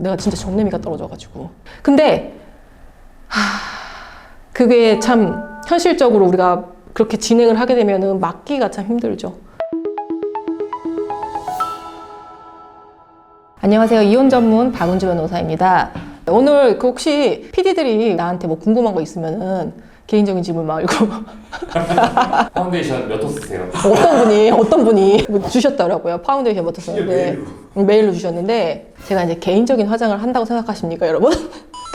내가 진짜 정내미가 떨어져가지고. 근데 그게 참 현실적으로 우리가 그렇게 진행을 하게 되면은 막기가 참 힘들죠. 안녕하세요. 이혼 전문 박은주 변호사입니다. 오늘 혹시 PD들이 나한테 뭐 궁금한 거 있으면은 개인적인 질문 말고 파운데이션 몇 호 쓰세요? 어떤 분이 뭐 주셨더라고요. 파운데이션 몇 호 썼는데 메일로 주셨는데 제가 이제 개인적인 화장을 한다고 생각하십니까, 여러분?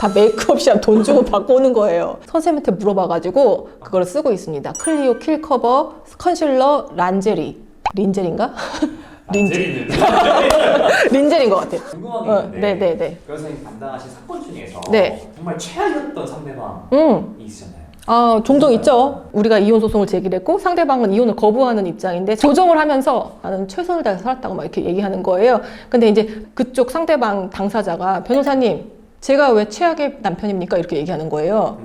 다 메이크업 시험 돈 주고 받고 오는 거예요. 선생님한테 물어봐가지고 그걸 쓰고 있습니다. 클리오 킬 커버 컨실러 린젤인가? 린젤인 것 같아요. 궁금한 게 있는데 네네네. 변호사님 담당하신 사건 중에서 네. 정말 최악이었던 상대방이 있으셨나요? 종종 있죠. 우리가 이혼 소송을 제기했고 상대방은 이혼을 거부하는 입장인데 조정을 하면서 나는 최선을 다해서 살았다고 막 이렇게 얘기하는 거예요. 근데 이제 그쪽 상대방 당사자가 변호사님, 제가 왜 최악의 남편입니까? 이렇게 얘기하는 거예요.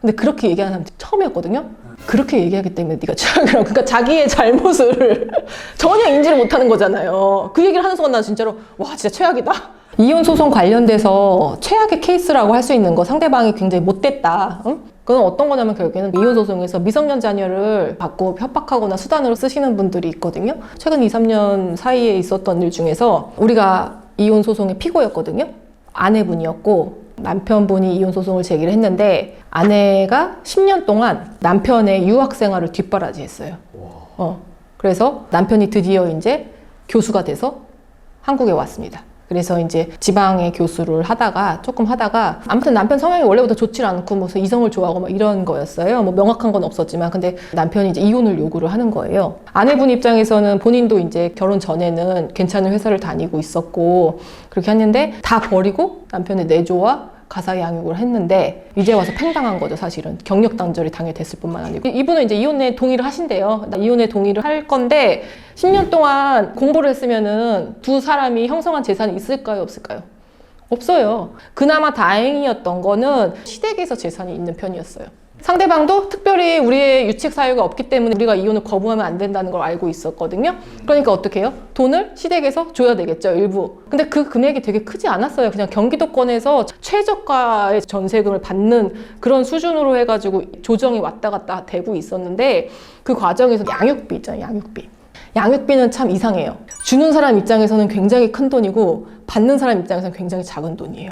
근데 그렇게 얘기하는 사람 처음이었거든요. 그렇게 얘기하기 때문에 네가 최악이라고. 그러니까 자기의 잘못을 전혀 인지를 못하는 거잖아요. 그 얘기를 하는 순간 나 진짜로 와, 진짜 최악이다. 이혼 소송 관련돼서 최악의 케이스라고 할 수 있는 거, 상대방이 굉장히 못됐다. 응? 그건 어떤 거냐면 결국에는 이혼 소송에서 미성년 자녀를 받고 협박하거나 수단으로 쓰시는 분들이 있거든요. 최근 2, 3년 사이에 있었던 일 중에서 우리가 이혼 소송의 피고였거든요. 아내분이었고 남편분이 이혼 소송을 제기를 했는데 아내가 10년 동안 남편의 유학 생활을 뒷바라지했어요. 그래서 남편이 드디어 이제 교수가 돼서 한국에 왔습니다. 그래서 이제 지방의 교수를 조금 하다가 아무튼 남편 성향이 원래부터 좋지 않고 무슨 이성을 좋아하고 막 이런 거였어요. 뭐 명확한 건 없었지만 근데 남편이 이제 이혼을 요구를 하는 거예요. 아내분 입장에서는 본인도 이제 결혼 전에는 괜찮은 회사를 다니고 있었고 그렇게 했는데 다 버리고 남편의 내조와 가사 양육을 했는데 이제 와서 팽당한 거죠. 사실은 경력 단절이 당해됐을 뿐만 아니고 이분은 이제 이혼에 동의를 하신대요. 이혼에 동의를 할 건데 10년 동안 공부를 했으면은 두 사람이 형성한 재산이 있을까요, 없을까요? 없어요. 그나마 다행이었던 거는 시댁에서 재산이 있는 편이었어요. 상대방도 특별히 우리의 유책 사유가 없기 때문에 우리가 이혼을 거부하면 안 된다는 걸 알고 있었거든요. 그러니까 어떻게 해요? 돈을 시댁에서 줘야 되겠죠, 일부. 근데 그 금액이 되게 크지 않았어요. 그냥 경기도권에서 최저가의 전세금을 받는 그런 수준으로 해가지고 조정이 왔다 갔다 되고 있었는데 그 과정에서 양육비 있잖아요, 양육비. 양육비는 참 이상해요. 주는 사람 입장에서는 굉장히 큰 돈이고 받는 사람 입장에서는 굉장히 작은 돈이에요.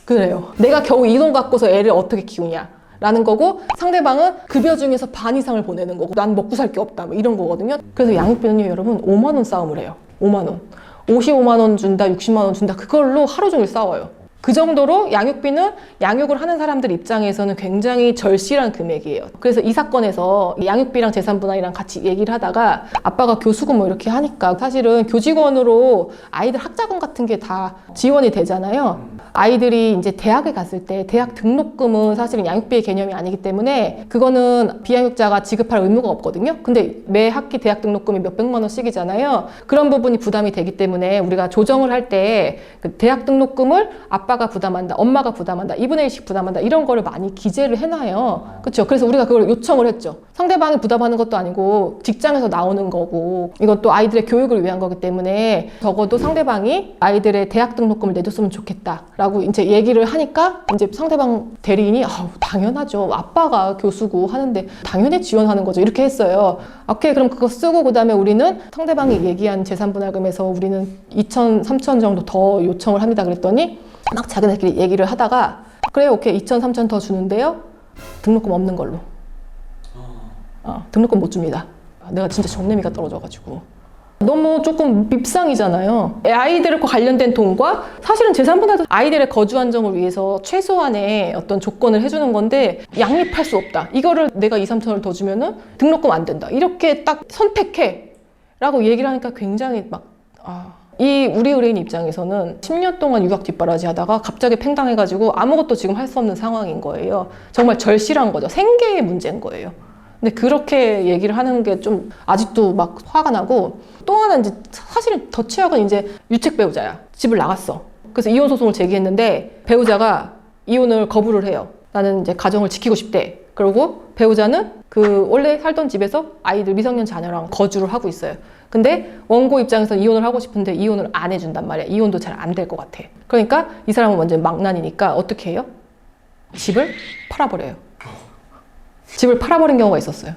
그래요. 내가 겨우 이 돈 갖고서 애를 어떻게 키우냐 라는 거고 상대방은 급여 중에서 반 이상을 보내는 거고 난 먹고 살 게 없다 뭐 이런 거거든요. 그래서 양육비는요, 여러분 5만 원 싸움을 해요. 5만 원. 55만 원 준다, 60만 원 준다, 그걸로 하루 종일 싸워요. 그 정도로 양육비는 양육을 하는 사람들 입장에서는 굉장히 절실한 금액이에요. 그래서 이 사건에서 양육비랑 재산분할이랑 같이 얘기를 하다가 아빠가 교수고 뭐 이렇게 하니까 사실은 교직원으로 아이들 학자금 같은 게 다 지원이 되잖아요. 아이들이 이제 대학에 갔을 때 대학 등록금은 사실은 양육비의 개념이 아니기 때문에 그거는 비양육자가 지급할 의무가 없거든요. 근데 매 학기 대학 등록금이 몇백만 원씩이잖아요. 그런 부분이 부담이 되기 때문에 우리가 조정을 할 때 그 대학 등록금을 아빠가 부담한다, 엄마가 부담한다, 2분의 1씩 부담한다 이런 거를 많이 기재를 해놔요. 그렇죠? 그래서 우리가 그걸 요청을 했죠. 상대방이 부담하는 것도 아니고 직장에서 나오는 거고 이것도 아이들의 교육을 위한 거기 때문에 적어도 상대방이 아이들의 대학 등록금을 내줬으면 좋겠다라고 이제 얘기를 하니까 이제 상대방 대리인이 당연하죠. 아빠가 교수고 하는데 당연히 지원하는 거죠. 이렇게 했어요. 오케이, 그럼 그거 쓰고 그다음에 우리는 상대방이 얘기한 재산분할금에서 우리는 2천, 3천 정도 더 요청을 합니다. 그랬더니 막 자기네끼리 얘기를 하다가 그래요, 오케이, 2천, 3천 더 주는데요. 등록금 없는 걸로. 등록금 못 줍니다. 내가 진짜 정내미가 떨어져가지고. 너무 조금 밉상이잖아요. 아이들과 관련된 돈과 사실은 재산분할도 아이들의 거주 안정을 위해서 최소한의 어떤 조건을 해주는 건데 양립할 수 없다. 이거를 내가 2, 3천을 더 주면은 등록금 안 된다. 이렇게 딱 선택해 라고 얘기를 하니까 굉장히 이 우리 의뢰인 입장에서는 10년 동안 유학 뒷바라지 하다가 갑자기 팽당해가지고 아무것도 지금 할 수 없는 상황인 거예요. 정말 절실한 거죠. 생계의 문제인 거예요. 근데 그렇게 얘기를 하는 게 좀 아직도 막 화가 나고 또 하나 이제 사실은 더 최악은 이제 유책 배우자야. 집을 나갔어. 그래서 이혼 소송을 제기했는데 배우자가 이혼을 거부를 해요. 나는 이제 가정을 지키고 싶대. 그리고 배우자는 그 원래 살던 집에서 아이들 미성년 자녀랑 거주를 하고 있어요. 근데 원고 입장에서 이혼을 하고 싶은데 이혼을 안 해준단 말이야. 이혼도 잘 안 될 것 같아. 그러니까 이 사람은 완전 망난이니까 어떻게 해요? 집을 팔아버려요. 집을 팔아버린 경우가 있었어요.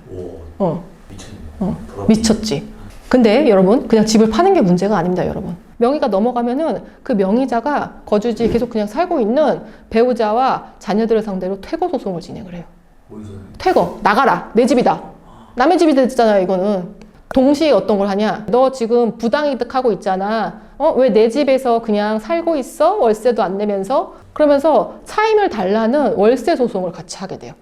오, 미쳤네요. 미쳤지. 근데 여러분, 그냥 집을 파는 게 문제가 아닙니다, 여러분. 명의가 넘어가면은 그 명의자가 거주지에 계속 그냥 살고 있는 배우자와 자녀들을 상대로 퇴거 소송을 진행을 해요. 뭔 소리예요? 퇴거, 나가라, 내 집이다. 남의 집이 됐잖아요, 이거는. 동시에 어떤 걸 하냐? 너 지금 부당이득하고 있잖아. 왜 내 집에서 그냥 살고 있어? 월세도 안 내면서? 그러면서 차임을 달라는 월세 소송을 같이 하게 돼요.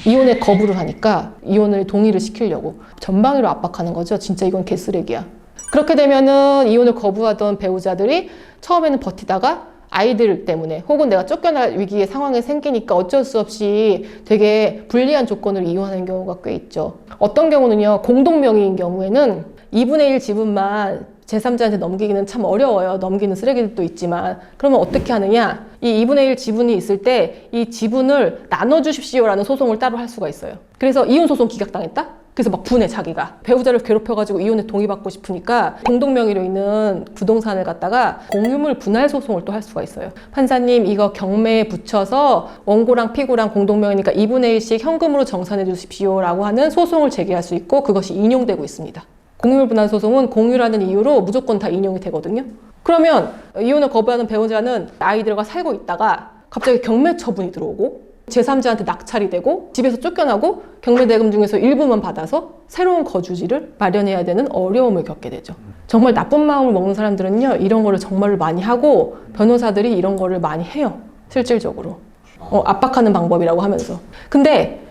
이혼에 거부를 하니까 이혼을 동의를 시키려고 전방위로 압박하는 거죠. 진짜 이건 개쓰레기야. 그렇게 되면은 이혼을 거부하던 배우자들이 처음에는 버티다가 아이들 때문에 혹은 내가 쫓겨날 위기의 상황이 생기니까 어쩔 수 없이 되게 불리한 조건으로 이혼하는 경우가 꽤 있죠. 어떤 경우는요, 공동명의인 경우에는 2분의 1 지분만 제3자한테 넘기기는 참 어려워요. 넘기는 쓰레기들도 있지만. 그러면 어떻게 하느냐? 이 2분의 1 지분이 있을 때 이 지분을 나눠주십시오라는 소송을 따로 할 수가 있어요. 그래서 이혼소송 기각당했다? 그래서 막 분해 자기가. 배우자를 괴롭혀가지고 이혼에 동의받고 싶으니까 공동명의로 있는 부동산을 갖다가 공유물 분할 소송을 또 할 수가 있어요. 판사님 이거 경매에 붙여서 원고랑 피고랑 공동명의니까 2분의 1씩 현금으로 정산해 주십시오라고 하는 소송을 제기할 수 있고 그것이 인용되고 있습니다. 공유물 분할 소송은 공유라는 이유로 무조건 다 인용이 되거든요. 그러면 이혼을 거부하는 배우자는 아이들과 살고 있다가 갑자기 경매 처분이 들어오고 제3자한테 낙찰이 되고 집에서 쫓겨나고 경매 대금 중에서 일부만 받아서 새로운 거주지를 마련해야 되는 어려움을 겪게 되죠. 정말 나쁜 마음을 먹는 사람들은요, 이런 거를 정말 많이 하고 변호사들이 이런 거를 많이 해요. 실질적으로. 압박하는 방법이라고 하면서. 근데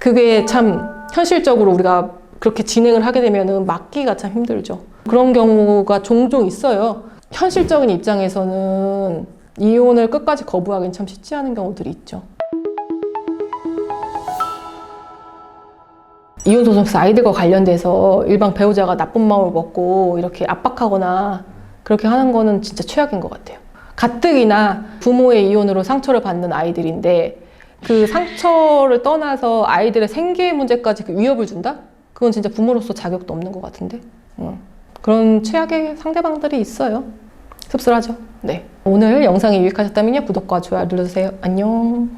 그게 참 현실적으로 우리가 그렇게 진행을 하게 되면은 막기가 참 힘들죠. 그런 경우가 종종 있어요. 현실적인 입장에서는 이혼을 끝까지 거부하기는 참 쉽지 않은 경우들이 있죠. 이혼 소송에서 아이들과 관련돼서 일반 배우자가 나쁜 마음을 먹고 이렇게 압박하거나 그렇게 하는 거는 진짜 최악인 것 같아요. 가뜩이나 부모의 이혼으로 상처를 받는 아이들인데 그 상처를 떠나서 아이들의 생계의 문제까지 그 위협을 준다? 그건 진짜 부모로서 자격도 없는 것 같은데. 그런 최악의 상대방들이 있어요. 씁쓸하죠. 네. 오늘 영상이 유익하셨다면 구독과 좋아요 눌러주세요. 안녕.